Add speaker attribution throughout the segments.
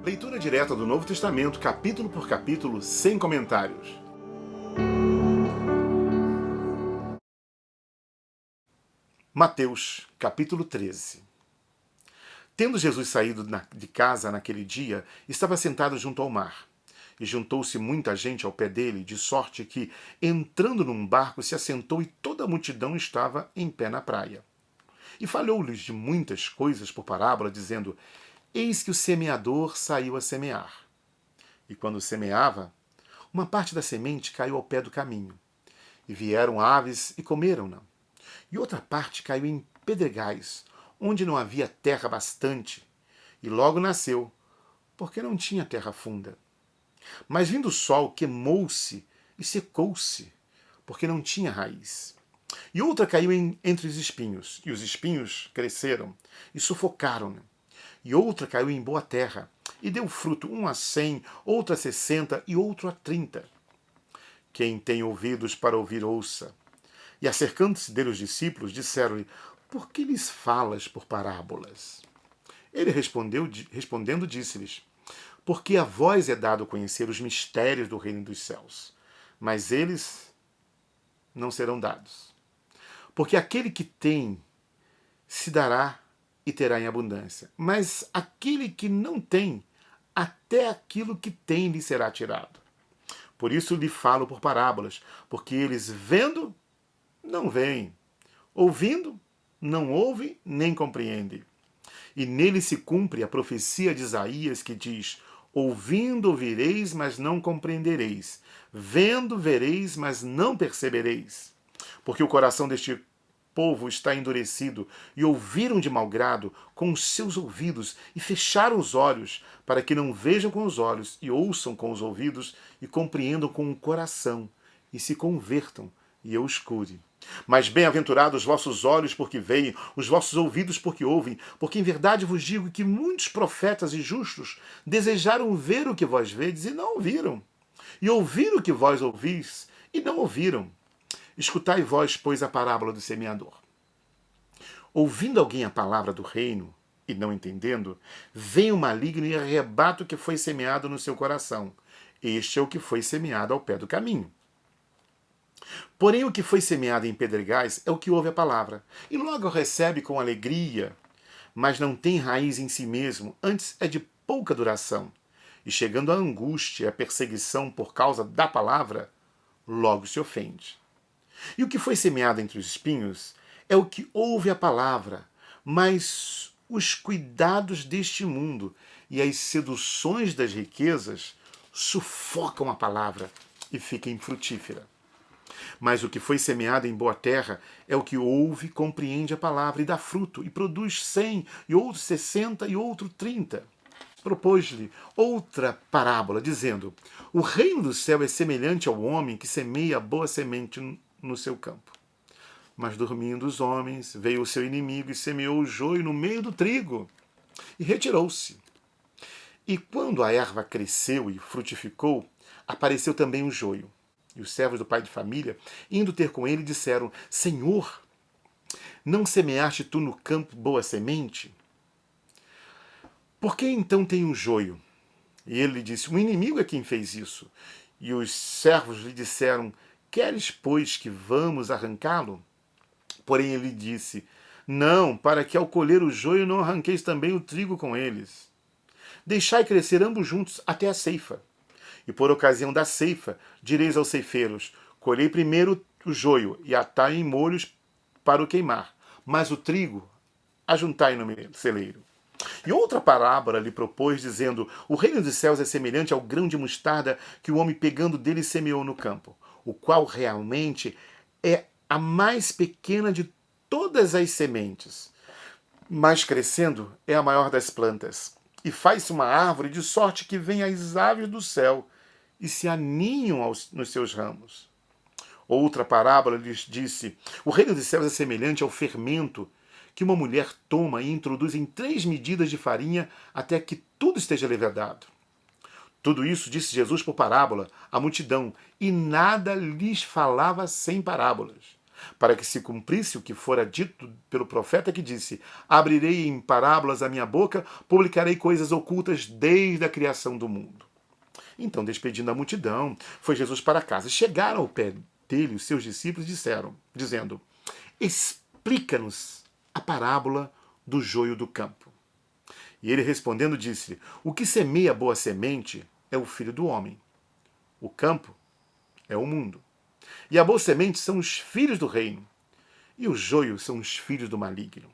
Speaker 1: Leitura direta do Novo Testamento, capítulo por capítulo, sem comentários. Mateus, capítulo 13. Tendo Jesus saído de casa naquele dia, estava sentado junto ao mar. E juntou-se muita gente ao pé dele, de sorte que, entrando num barco, se assentou e toda a multidão estava em pé na praia. E falou-lhes de muitas coisas por parábola, dizendo: Eis que o semeador saiu a semear. E quando semeava, uma parte da semente caiu ao pé do caminho. E vieram aves e comeram-na. E outra parte caiu em pedregais, onde não havia terra bastante. E logo nasceu, porque não tinha terra funda. Mas vindo o sol, queimou-se e secou-se, porque não tinha raiz. E outra caiu entre os espinhos, e os espinhos cresceram e sufocaram-na. E outra caiu em boa terra, e deu fruto, um a 100, outro a 60 e outro a 30. Quem tem ouvidos para ouvir, ouça. E acercando-se dele os discípulos, disseram-lhe: Por que lhes falas por parábolas? Ele respondendo, disse-lhes: Porque a vós é dado conhecer os mistérios do reino dos céus, mas eles não serão dados. Porque aquele que tem se dará e terá em abundância, mas aquele que não tem, até aquilo que tem lhe será tirado. Por isso lhe falo por parábolas, porque eles vendo, não veem, ouvindo, não ouvem nem compreendem. E nele se cumpre a profecia de Isaías que diz: Ouvindo ouvireis, mas não compreendereis. Vendo vereis, mas não percebereis. Porque o coração deste povo está endurecido, e ouviram de mau grado com os seus ouvidos, e fecharam os olhos, para que não vejam com os olhos, e ouçam com os ouvidos, e compreendam com o coração, e se convertam, e eu os cure. Mas bem-aventurados os vossos olhos porque veem, os vossos ouvidos porque ouvem, porque em verdade vos digo que muitos profetas e justos desejaram ver o que vós vedes e não ouviram, e ouvir o que vós ouvis e não ouviram. Escutai vós, pois, a parábola do semeador. Ouvindo alguém a palavra do reino e não entendendo, vem o maligno e arrebata o que foi semeado no seu coração. Este é o que foi semeado ao pé do caminho. Porém, o que foi semeado em pedregais é o que ouve a palavra, e logo recebe com alegria, mas não tem raiz em si mesmo, antes é de pouca duração. E chegando à angústia e à perseguição por causa da palavra, logo se ofende. E o que foi semeado entre os espinhos é o que ouve a palavra, mas os cuidados deste mundo e as seduções das riquezas sufocam a palavra e fica infrutífera. Mas o que foi semeado em boa terra é o que ouve, compreende a palavra e dá fruto, e produz 100, e outro 60, e outro 30. Propôs-lhe outra parábola, dizendo: O reino do céu é semelhante ao homem que semeia a boa semente no seu campo. Mas dormindo os homens, veio o seu inimigo e semeou o joio no meio do trigo, e retirou-se. E quando a erva cresceu e frutificou, apareceu também o joio. E os servos do pai de família, indo ter com ele, disseram: Senhor, não semeaste tu no campo boa semente? Por que então tem um joio? E ele lhe disse: O inimigo é quem fez isso. E os servos lhe disseram: Queres, pois, que vamos arrancá-lo? Porém ele disse: Não, para que ao colher o joio não arranqueis também o trigo com eles. Deixai crescer ambos juntos até a ceifa. E por ocasião da ceifa, direis aos ceifeiros: Colhei primeiro o joio e atai em molhos para o queimar, mas o trigo ajuntai no celeiro. E outra parábola lhe propôs, dizendo: O reino dos céus é semelhante ao grão de mostarda que o homem pegando dele semeou no campo, o qual realmente é a mais pequena de todas as sementes, mas crescendo é a maior das plantas. E faz-se uma árvore de sorte que vem as aves do céu e se aninham nos seus ramos. Outra parábola lhes disse: O reino dos céus é semelhante ao fermento que uma mulher toma e introduz em 3 medidas de farinha até que tudo esteja levedado. Tudo isso disse Jesus por parábola à multidão, e nada lhes falava sem parábolas, para que se cumprisse o que fora dito pelo profeta que disse: abrirei em parábolas a minha boca, publicarei coisas ocultas desde a criação do mundo. Então, despedindo a multidão, foi Jesus para casa. Chegaram ao pé dele os seus discípulos dizendo: explica-nos a parábola do joio do campo. E ele respondendo disse: o que semeia boa semente é o filho do homem. O campo é o mundo. E a boa semente são os filhos do reino. E o joio são os filhos do maligno.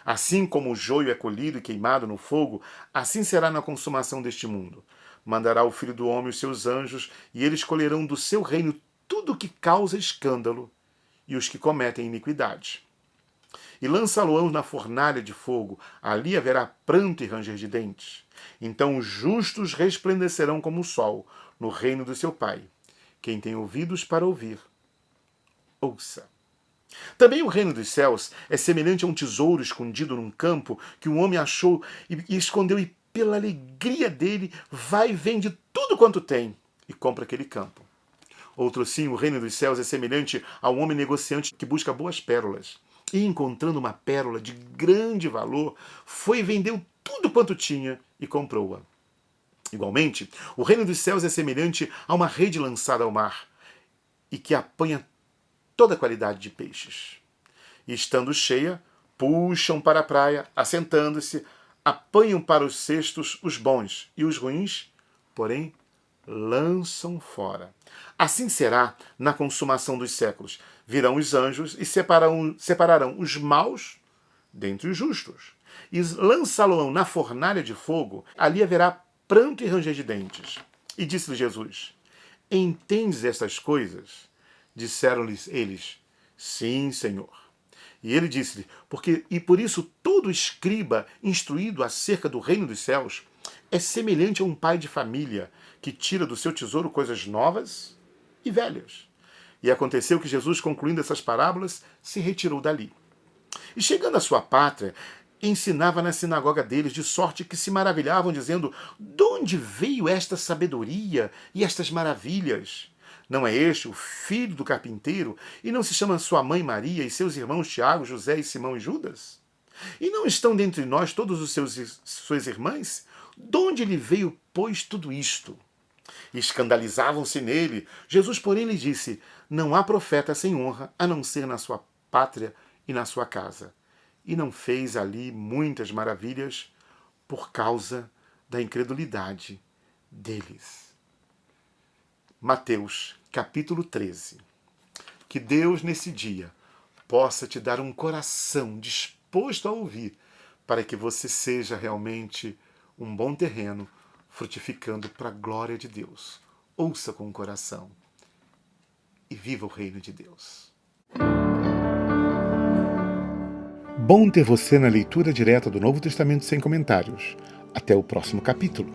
Speaker 1: Assim como o joio é colhido e queimado no fogo, assim será na consumação deste mundo. Mandará o Filho do Homem os seus anjos, e eles colherão do seu reino tudo o que causa escândalo e os que cometem iniquidade. E lançá-lo-ão na fornalha de fogo, ali haverá pranto e ranger de dentes. Então os justos resplandecerão como o sol, no reino do seu Pai. Quem tem ouvidos para ouvir, ouça. Também o reino dos céus é semelhante a um tesouro escondido num campo que um homem achou e escondeu, e pela alegria dele vai e vende tudo quanto tem e compra aquele campo. Outro sim, o reino dos céus é semelhante a um homem negociante que busca boas pérolas. E encontrando uma pérola de grande valor, foi e vendeu tudo quanto tinha e comprou-a. Igualmente, o reino dos céus é semelhante a uma rede lançada ao mar e que apanha toda a qualidade de peixes. E estando cheia, puxam para a praia, assentando-se, apanham para os cestos os bons e os ruins, porém, lançam fora. Assim será na consumação dos séculos. Virão os anjos e separarão os maus dentre os justos. E lançá-lo-ão na fornalha de fogo, ali haverá pranto e ranger de dentes. E disse-lhe Jesus: entendes estas coisas? Disseram-lhes eles: sim, Senhor. E ele disse-lhe: por isso todo escriba instruído acerca do reino dos céus é semelhante a um pai de família que tira do seu tesouro coisas novas e velhas. E aconteceu que Jesus, concluindo essas parábolas, se retirou dali. E chegando à sua pátria, ensinava na sinagoga deles, de sorte que se maravilhavam, dizendo: de onde veio esta sabedoria e estas maravilhas? Não é este o filho do carpinteiro? E não se chama sua mãe Maria e seus irmãos Tiago, José e Simão e Judas? E não estão dentre nós todos os suas irmãs? De onde lhe veio, pois, tudo isto? E escandalizavam-se nele. Jesus, porém, lhe disse: não há profeta sem honra, a não ser na sua pátria e na sua casa. E não fez ali muitas maravilhas por causa da incredulidade deles. Mateus, capítulo 13. Que Deus, nesse dia, possa te dar um coração disposto a ouvir, para que você seja realmente um bom terreno, frutificando para a glória de Deus. Ouça com o coração e viva o reino de Deus. Bom ter você na leitura direta do Novo Testamento sem comentários. Até o próximo capítulo.